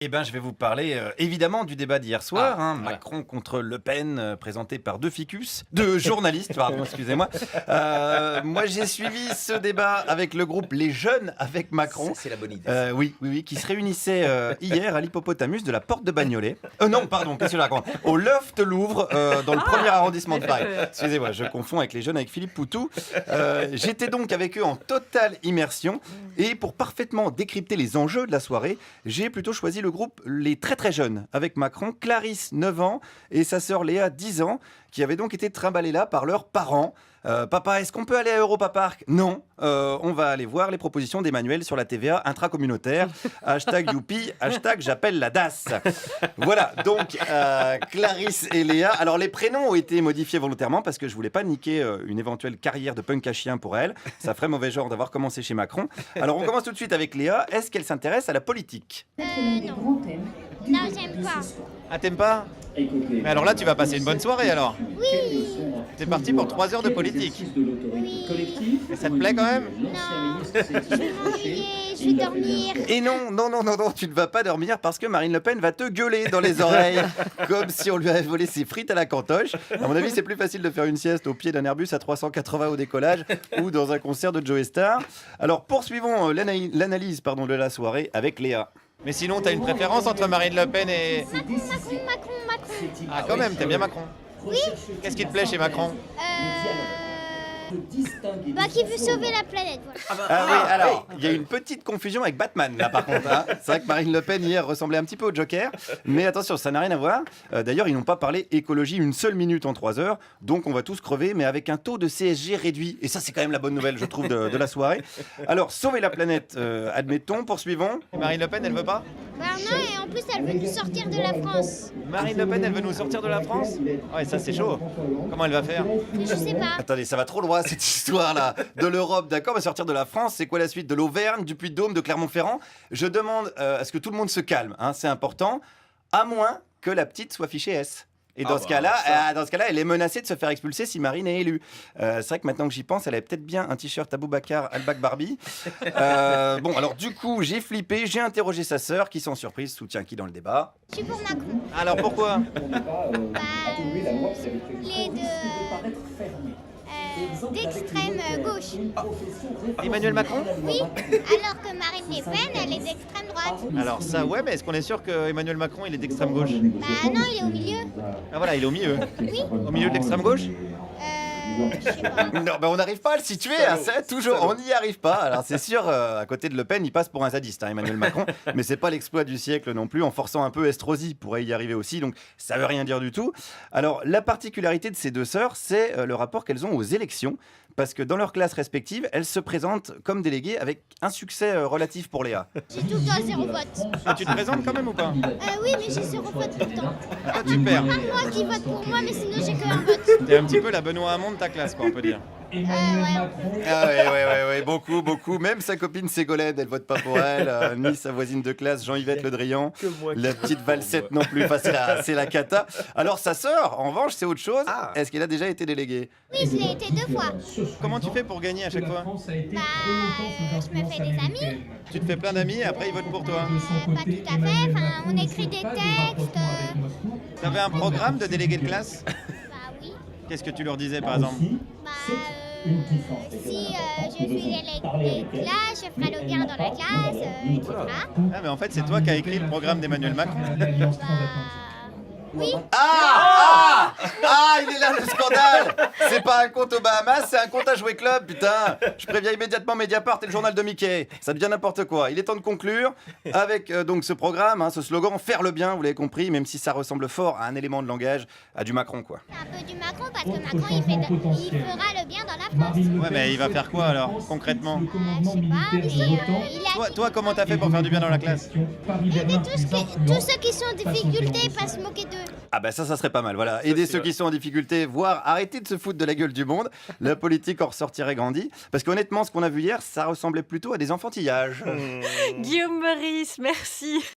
Eh ben, je vais vous parler évidemment du débat d'hier soir, Voilà. Macron contre Le Pen, présenté par deux journalistes, pardon, excusez-moi. Moi, j'ai suivi ce débat avec le groupe Les Jeunes avec Macron. Ça, c'est la bonne idée. Oui, qui se réunissait hier à l'hippopotamus de la Porte de Bagnolet. Non, pardon, qu'est-ce que je raconte? Au Loft Louvre, dans le premier arrondissement de Paris. Excusez-moi, je confonds avec Les Jeunes avec Philippe Poutou. J'étais donc avec eux en totale immersion. Et pour parfaitement décrypter les enjeux de la soirée, j'ai plutôt choisi le groupe Les Très Très Jeunes avec Macron, Clarisse, 9 ans, et sa sœur Léa, 10 ans, qui avaient donc été trimballés là par leurs parents. Papa, est-ce qu'on peut aller à Europa Park? Non, on va aller voir les propositions d'Emmanuel sur la TVA intracommunautaire. Hashtag youpi, hashtag j'appelle la DAS. Voilà, donc Clarisse et Léa. Alors les prénoms ont été modifiés volontairement parce que je voulais pas niquer une éventuelle carrière de punk à chien pour elle. Ça ferait mauvais genre d'avoir commencé chez Macron. Alors on commence tout de suite avec Léa. Est-ce qu'elle s'intéresse à la politique? Non. Non, j'aime pas. Ah, t'aimes pas? Mais alors là, tu vas passer une bonne soirée alors. Oui. T'es parti pour 3 heures de politique. Oui. Et ça te plaît quand même? Non. Je vais m'ennuyer, je vais dormir. Et non, tu ne vas pas dormir parce que Marine Le Pen va te gueuler dans les oreilles, comme si on lui avait volé ses frites à la cantoche. À mon avis, c'est plus facile de faire une sieste au pied d'un Airbus à 380 au décollage ou dans un concert de Joe Star. Alors, poursuivons l'analyse de la soirée avec Léa. Mais sinon, t'as une préférence entre Marine Le Pen et... Macron. Ah, quand même, t'aimes bien Macron? Oui. Qu'est-ce qui te plaît chez Macron? Qui veut sauver la planète, voilà. Ah oui, alors, il y a une petite confusion avec Batman, là, par contre. C'est vrai que Marine Le Pen, hier, ressemblait un petit peu au Joker. Mais attention, ça n'a rien à voir. D'ailleurs, ils n'ont pas parlé écologie une seule minute en 3 heures. Donc, on va tous crever, mais avec un taux de CSG réduit. Et ça, c'est quand même la bonne nouvelle, je trouve, de la soirée. Alors, sauver la planète, admettons. Poursuivons. Marine Le Pen, elle veut pas? Bah non, et en plus, elle veut nous sortir de la France. Marine Le Pen, elle veut nous sortir de la France? Ouais, ça, c'est chaud. Comment elle va faire? Je sais pas. Attendez, ça va trop loin cette histoire-là. De l'Europe, d'accord, mais sortir de la France, c'est quoi la suite? De l'Auvergne, du Puy-de-Dôme, de Clermont-Ferrand? Je demande à ce que tout le monde se calme, c'est important, à moins que la petite soit fichée S. Et dans ce cas-là, elle est menacée de se faire expulser si Marine est élue. C'est vrai que maintenant que j'y pense, elle avait peut-être bien un t-shirt Aboubacar Al-Bak Barbie. Bon, alors du coup, j'ai flippé, j'ai interrogé sa sœur, qui sans surprise soutient qui dans le débat? Je suis pour Macron. Alors pourquoi? Les d'extrême gauche. Emmanuel Macron? Oui. Alors que Marine Le Pen, elle est d'extrême droite. Alors ça, ouais, mais est-ce qu'on est sûr que Emmanuel Macron, il est d'extrême gauche? Bah non, il est au milieu. Ah voilà, il est au milieu. Oui. Au milieu de l'extrême gauche? Je sais pas. Non, on n'arrive pas à le situer, c'est toujours, on n'y arrive pas. Alors c'est sûr, à côté de Le Pen, il passe pour un sadiste, Emmanuel Macron, mais c'est pas l'exploit du siècle non plus, en forçant un peu Estrosi pourrait y arriver aussi, donc ça veut rien dire du tout. Alors la particularité de ces deux sœurs, c'est le rapport qu'elles ont aux élections, parce que dans leurs classes respectives, elles se présentent comme déléguées avec un succès relatif pour Léa. J'ai tout le temps 0 vote. Ah, tu te présentes quand même ou pas? Oui, mais j'ai 0 vote tout le temps. Ah, tu perds. Pas moi qui vote pour moi, mais sinon j'ai que un vote. T'es un petit peu la Benoît Hamon de ta classe, quoi, on peut dire. Ouais. Ah ouais, beaucoup. Même sa copine Ségolène, elle vote pas pour elle, ni sa voisine de classe Jean-Yvette Le Drian. La petite Valsette non plus. Enfin, c'est la cata. Alors sa sœur, en revanche, c'est autre chose. Est-ce qu'elle a déjà été déléguée? Oui, je l'ai été 2 fois. Comment tu fais pour gagner à chaque fois? Je me fais des amis. Tu te fais plein d'amis et après ils votent pour toi. Pas tout à fait. Enfin, on écrit des textes. T'avais un programme de délégué de classe? Bah oui. Qu'est-ce que tu leur disais par exemple? Si je suis déléguée de classe, je ferai le bien dans la classe, etc. Ah mais en fait c'est toi qui as écrit le programme d'Emmanuel Macron. Oui. Il est là le scandale. C'est pas un compte aux Bahamas, c'est un compte à jouer club, putain. Je préviens immédiatement Mediapart et le journal de Mickey. Ça devient n'importe quoi. Il est temps de conclure avec donc ce programme, ce slogan, faire le bien, vous l'avez compris, même si ça ressemble fort à un élément de langage, à du Macron quoi. C'est un peu du Macron parce que Macron il fera le bien dans la France. Ouais mais il va faire quoi alors, concrètement? Je sais pas, Toi comment t'as fait pour faire du bien dans la classe? aider tous ceux qui sont en difficulté et pas se moquer d'eux. Ah bah ça serait pas mal, voilà. Aider ceux qui sont en difficulté, voire arrêter de se foutre de la gueule du monde. La politique en ressortirait grandie. Parce qu'honnêtement, ce qu'on a vu hier, ça ressemblait plutôt à des enfantillages. Guillaume Meurice, merci.